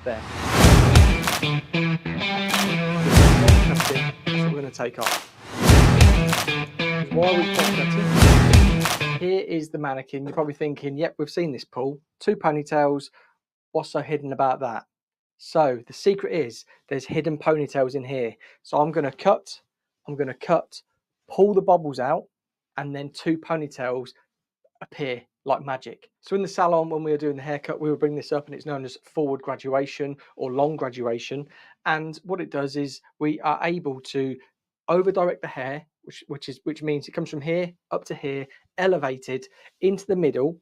There. That's what we're going to take off. While we're cutting, here is the mannequin. You're probably thinking, yep, we've seen this, Paul. 2 ponytails. What's so hidden about that? So the secret is there's hidden ponytails in here. So I'm going to cut, pull the bobbles out, and then 2 ponytails appear like magic. So in the salon, when we were doing the haircut, we would bring this up, and it's known as forward graduation or long graduation. And what it does is we are able to over direct the hair, which means it comes from here up to here, elevated into the middle,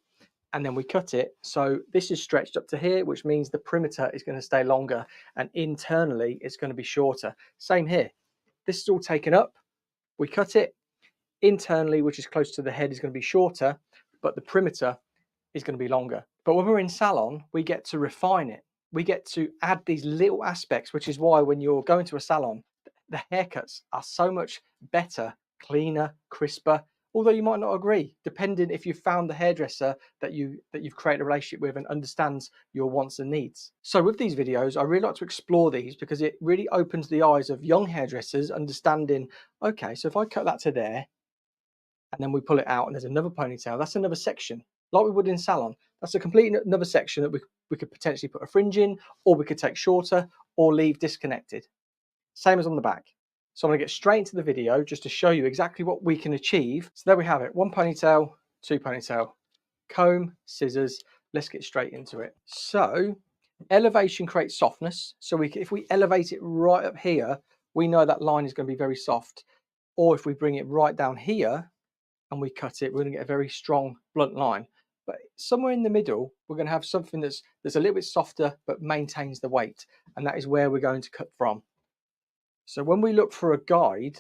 and then we cut it. So this is stretched up to here, which means the perimeter is going to stay longer, and internally it's going to be shorter. Same here. This is all taken up. We cut it internally, which is close to the head, is going to be shorter, but the perimeter is going to be longer. But when we're in salon, we get to refine it. We get to add these little aspects, which is why when you're going to a salon, the haircuts are so much better, cleaner, crisper. Although you might not agree, depending if you've found the hairdresser that you've created a relationship with and understands your wants and needs. So with these videos, I really like to explore these because it really opens the eyes of young hairdressers, understanding, okay, so if I cut that to there, and then we pull it out and there's another ponytail, that's another section, like we would in salon. That's a complete another section that we could potentially put a fringe in, or we could take shorter or leave disconnected. Same as on the back. So I'm going to get straight into the video just to show you exactly what we can achieve. So there we have it, 1 ponytail, 2 ponytail, comb, scissors. Let's get straight into it. So elevation creates softness. So if we elevate it right up here, we know that line is going to be very soft. Or if we bring it right down here and we cut it, we're going to get a very strong blunt line. But somewhere in the middle, we're going to have something that's a little bit softer but maintains the weight, and that is where we're going to cut from. So when we look for a guide,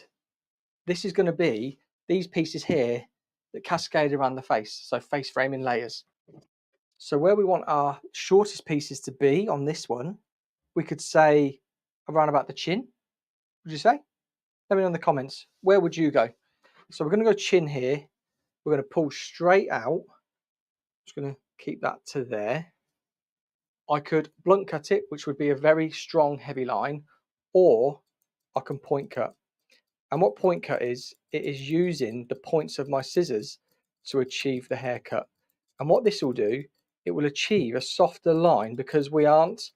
this is going to be these pieces here that cascade around the face, so face framing layers. So where we want our shortest pieces to be on this one, we could say around about the chin. Would you say? Let me know in the comments. Where would you go? So we're going to go chin here. We're going to pull straight out. Just going to keep that to there. I could blunt cut it, which would be a very strong, heavy line, or I can point cut. And what point cut is, it is using the points of my scissors to achieve the haircut. And what this will do, it will achieve a softer line because we aren't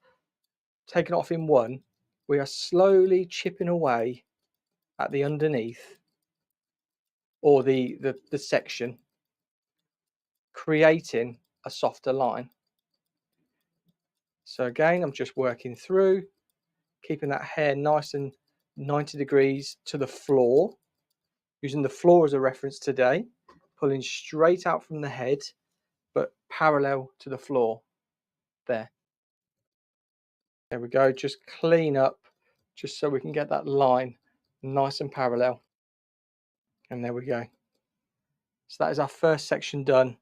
taking off in one. We are slowly chipping away at the underneath, or the section, creating a softer line. So again, I'm just working through, keeping that hair nice and 90 degrees to the floor, using the floor as a reference today, pulling straight out from the head, but parallel to the floor. There we go. Just clean up, just so we can get that line nice and parallel. And there we go. So that is our first section done.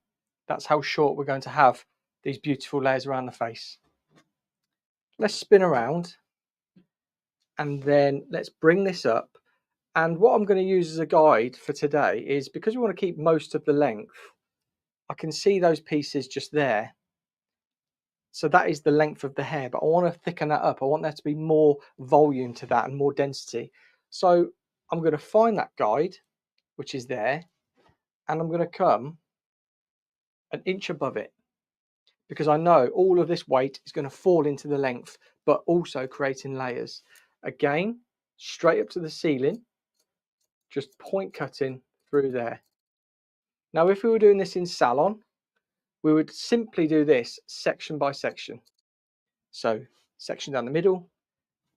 That's how short we're going to have these beautiful layers around the face. Let's spin around, and then let's bring this up. And what I'm going to use as a guide for today is, because we want to keep most of the length, I can see those pieces just there. So that is the length of the hair, but I want to thicken that up. I want there to be more volume to that and more density. So I'm going to find that guide, which is there, and I'm going to come an inch above it, because I know all of this weight is going to fall into the length, but also creating layers. Again, straight up to the ceiling, just point cutting through there. Now, if we were doing this in salon, we would simply do this section by section. So section down the middle,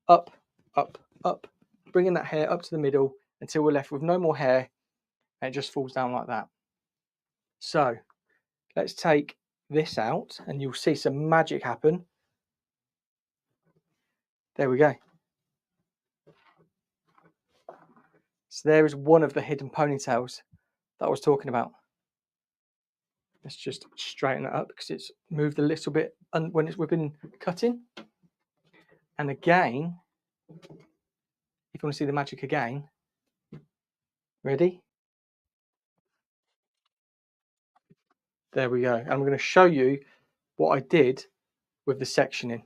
up, up, up, bringing that hair up to the middle until we're left with no more hair, and it just falls down like that. So let's take this out and you'll see some magic happen. There we go. So there is one of the hidden ponytails that I was talking about. Let's just straighten it up because it's moved a little bit when we've been cutting. And again, if you want to see the magic again, ready? There we go. And I'm going to show you what I did with the sectioning.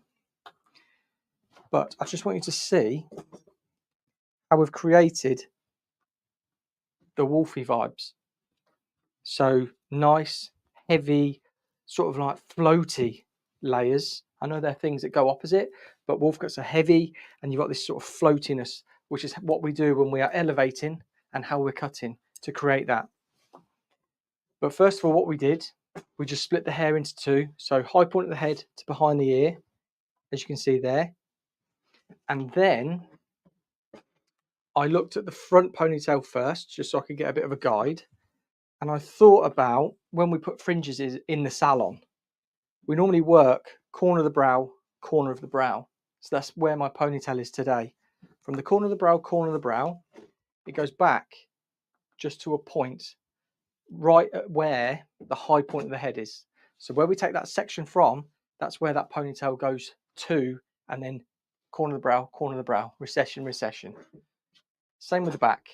But I just want you to see how we've created the wolfy vibes. So nice, heavy, sort of like floaty layers. I know there are things that go opposite, but wolf cuts are heavy and you've got this sort of floatiness, which is what we do when we are elevating and how we're cutting to create that. But first of all, what we did, we just split the hair into two. So high point of the head to behind the ear, as you can see there. And then I looked at the front ponytail first, just so I could get a bit of a guide. And I thought about when we put fringes in the salon, we normally work corner of the brow, corner of the brow. So that's where my ponytail is today. From the corner of the brow, it goes back just to a point right at where the high point of the head is. So where we take that section from, that's where that ponytail goes to, and then corner of the brow, recession, recession. Same with the back.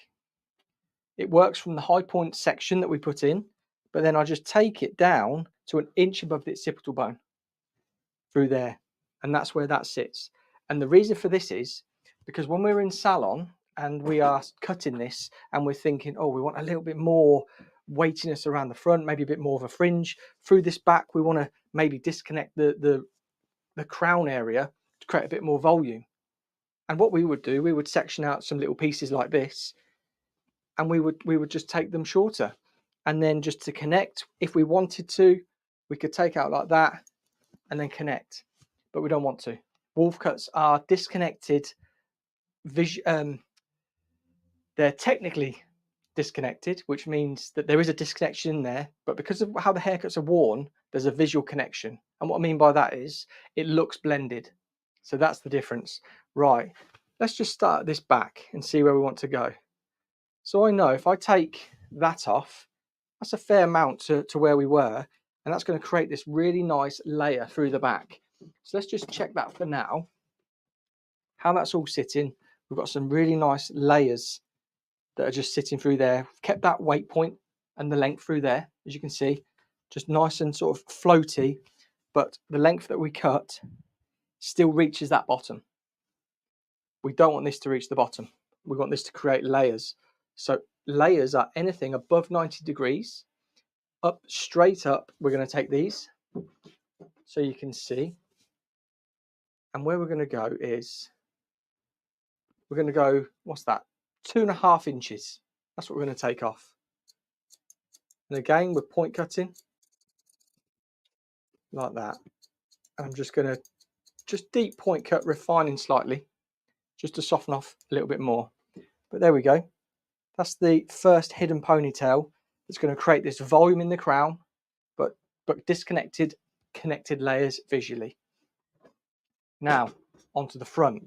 It works from the high point section that we put in, but then I just take it down to an inch above the occipital bone through there, and that's where that sits. And the reason for this is because when we're in salon and we are cutting this and we're thinking, oh, we want a little bit more weightiness around the front, maybe a bit more of a fringe through this back, we want to maybe disconnect the crown area to create a bit more volume. And what we would do, we would section out some little pieces like this, and we would just take them shorter, and then just to connect, if we wanted to, we could take out like that and then connect, but we don't want to. Wolf cuts are disconnected. They're technically disconnected, which means that there is a disconnection in there, but because of how the haircuts are worn, there's a visual connection. And what I mean by that is it looks blended. So that's the difference. Right, let's just start at this back and see where we want to go. So I know if I take that off, that's a fair amount to where we were, and that's going to create this really nice layer through the back. So let's just check that for now, how that's all sitting. We've got some really nice layers that are just sitting through there. We've kept that weight point and the length through there, as you can see, just nice and sort of floaty, but the length that we cut still reaches that bottom. We don't want this to reach the bottom. We want this to create layers. So layers are anything above 90 degrees. Up, straight up, we're going to take these so you can see. And where we're going to go is, we're going to go, what's that? 2.5 inches. That's what we're going to take off. And again, we're point cutting like that. And I'm just going to deep point cut, refining slightly, just to soften off a little bit more. But there we go. That's the first hidden ponytail that's going to create this volume in the crown, but disconnected, connected layers visually. Now, onto the front.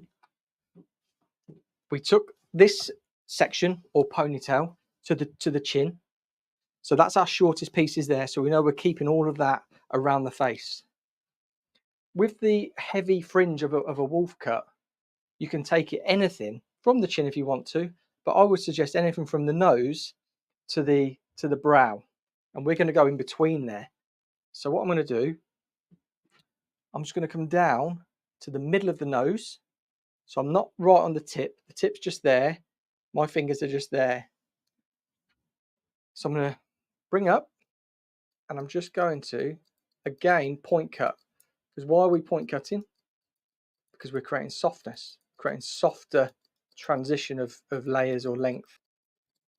We took this section or ponytail to the chin. So that's our shortest pieces there. So we know we're keeping all of that around the face. With the heavy fringe of a wolf cut, you can take it anything from the chin if you want to, but I would suggest anything from the nose to the brow. And we're going to go in between there. So what I'm going to do, I'm just going to come down to the middle of the nose. So I'm not right on the tip. The tip's just there. My fingers are just there. So I'm going to bring up, and I'm just going to, again, point cut. Because why are we point cutting? Because we're creating softness, creating softer transition of layers or length.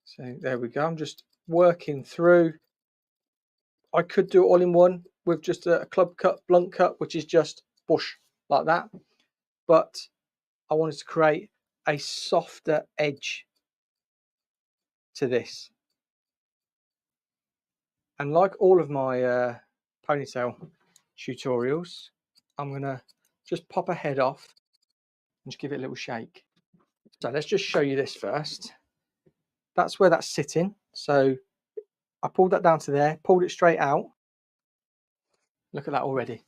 So there we go. I'm just working through. I could do it all in one with just a club cut, blunt cut, which is just bush like that. But I wanted to create a softer edge to this. And like all of my ponytail tutorials, I'm going to just pop a head off and just give it a little shake. So let's just show you this first. That's where that's sitting. So I pulled that down to there, pulled it straight out. Look at that already.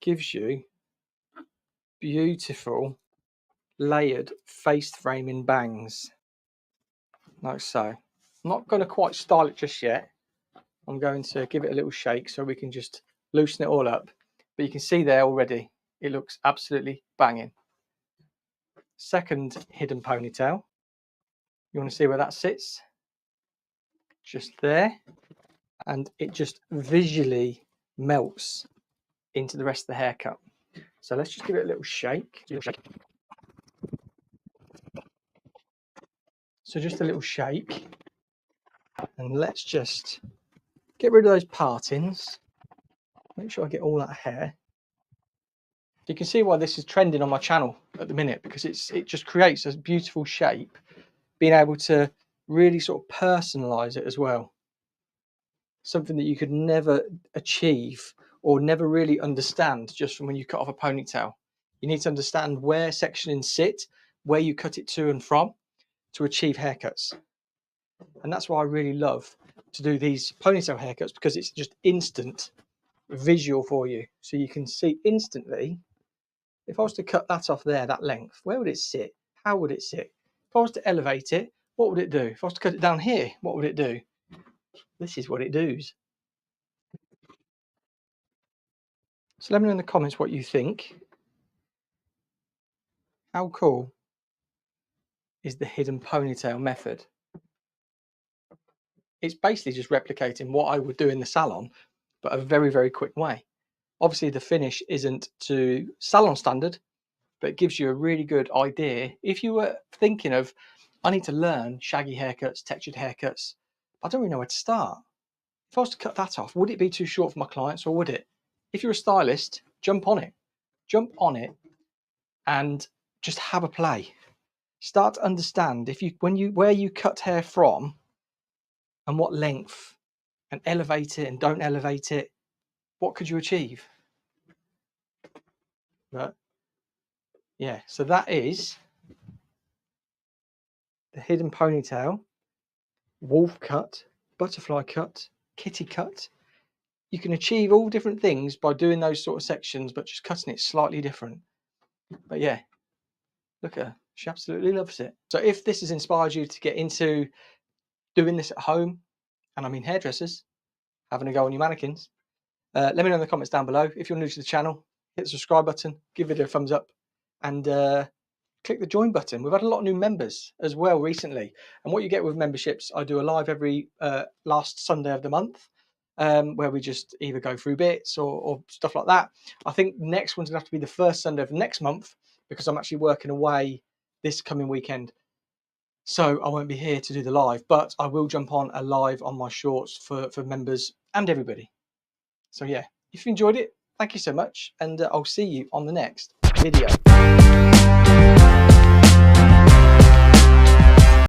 Gives you beautiful layered face framing bangs, like so. I'm not going to quite style it just yet. I'm going to give it a little shake so we can just loosen it all up. But you can see there already, it looks absolutely banging. Second hidden ponytail. You want to see where that sits? Just there. And it just visually melts into the rest of the haircut. So let's just give it a little shake. So just a little shake. And let's just get rid of those partings. Make sure I get all that hair. You can see why this is trending on my channel at the minute, because it just creates a beautiful shape, being able to really sort of personalize it as well. Something that you could never achieve or never really understand just from when you cut off a ponytail. You need to understand where sectionings sit, where you cut it to and from to achieve haircuts. And that's why I really love to do these ponytail haircuts, because it's just instant visual for you. So you can see instantly, if I was to cut that off there, that length, where would it sit? How would it sit? If I was to elevate it, what would it do? If I was to cut it down here, what would it do? This is what it does. So let me know in the comments what you think. How cool is the hidden ponytail method? It's basically just replicating what I would do in the salon, but a very, very quick way. Obviously, the finish isn't to salon standard, but it gives you a really good idea. If you were thinking of, I need to learn shaggy haircuts, textured haircuts, I don't really know where to start. If I was to cut that off, would it be too short for my clients, or would it? If you're a stylist, jump on it. Jump on it and just have a play. Start to understand where you cut hair from and what length, and elevate it and don't elevate it. What could you achieve? But yeah, so that is the hidden ponytail, wolf cut, butterfly cut, kitty cut. You can achieve all different things by doing those sort of sections, but just cutting it slightly different. But yeah, look at her. She absolutely loves it. So if this has inspired you to get into doing this at home, and I mean hairdressers, having a go on your mannequins, let me know in the comments down below. If you're new to the channel, hit the subscribe button, give it a thumbs up, and click the join button. We've had a lot of new members as well recently. And what you get with memberships, I do a live every last Sunday of the month, where we just either go through bits or stuff like that. I think the next one's gonna have to be the first Sunday of next month, because I'm actually working away this coming weekend. So I won't be here to do the live, but I will jump on a live on my shorts for members and everybody. So yeah, if you enjoyed it, thank you so much, and I'll see you on the next video.